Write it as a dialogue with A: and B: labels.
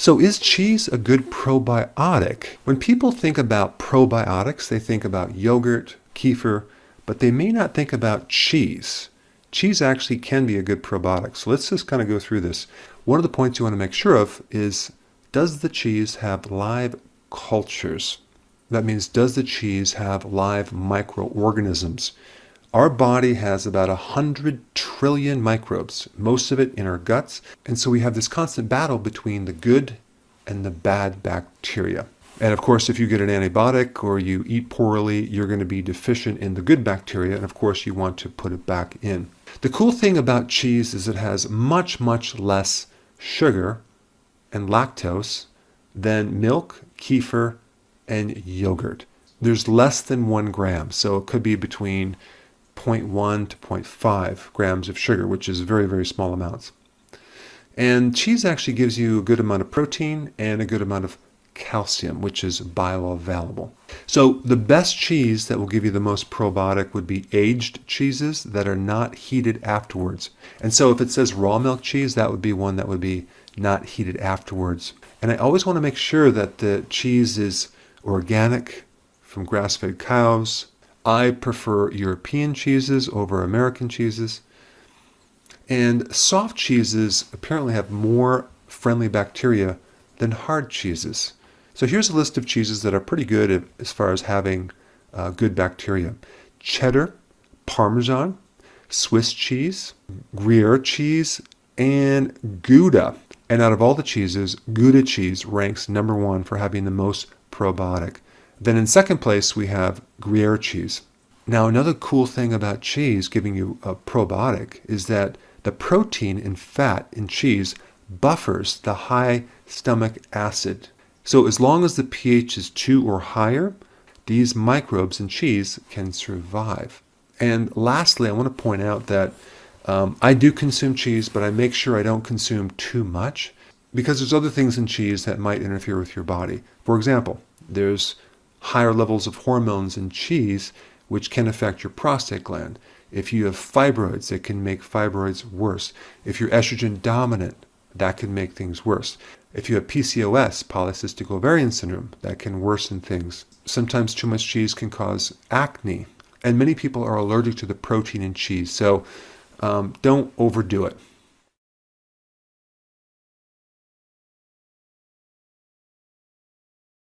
A: So is cheese a good probiotic? When people think about probiotics, they think about yogurt, kefir, but they may not think about cheese. Cheese actually can be a good probiotic. So let's just kind of go through this. One of the points you want to make sure of is, does the cheese have live cultures? That means, does the cheese have live microorganisms? Our body has about 100 trillion microbes, most of it in our guts. And so we have this constant battle between the good and the bad bacteria. And of course, if you get an antibiotic or you eat poorly, you're going to be deficient in the good bacteria. And of course, you want to put it back in. The cool thing about cheese is it has much, much less sugar and lactose than milk, kefir, and yogurt. There's less than 1 gram. So it could be between 0.1 to 0.5 grams of sugar, which is very, very small amounts. And cheese actually gives you a good amount of protein and a good amount of calcium, which is bioavailable. So the best cheese that will give you the most probiotic would be aged cheeses that are not heated afterwards. And so if it says raw milk cheese, that would be one that would be not heated afterwards. And I always want to make sure that the cheese is organic, from grass-fed cows. I prefer European cheeses over American cheeses. And soft cheeses apparently have more friendly bacteria than hard cheeses. So here's a list of cheeses that are pretty good as far as having good bacteria. Cheddar, Parmesan, Swiss cheese, Gruyere cheese, and Gouda. And out of all the cheeses, Gouda cheese ranks number 1 for having the most probiotic. Then in second place, we have Gruyere cheese. Now, another cool thing about cheese giving you a probiotic is that the protein and fat in cheese buffers the high stomach acid. So as long as the pH is 2 or higher, these microbes in cheese can survive. And lastly, I want to point out that I do consume cheese, but I make sure I don't consume too much, because there's other things in cheese that might interfere with your body. For example, there's higher levels of hormones in cheese, which can affect your prostate gland. If you have fibroids, it can make fibroids worse. If you're estrogen dominant, that can make things worse. If you have PCOS, polycystic ovarian syndrome, that can worsen things. Sometimes too much cheese can cause acne. And many people are allergic to the protein in cheese, so don't overdo it.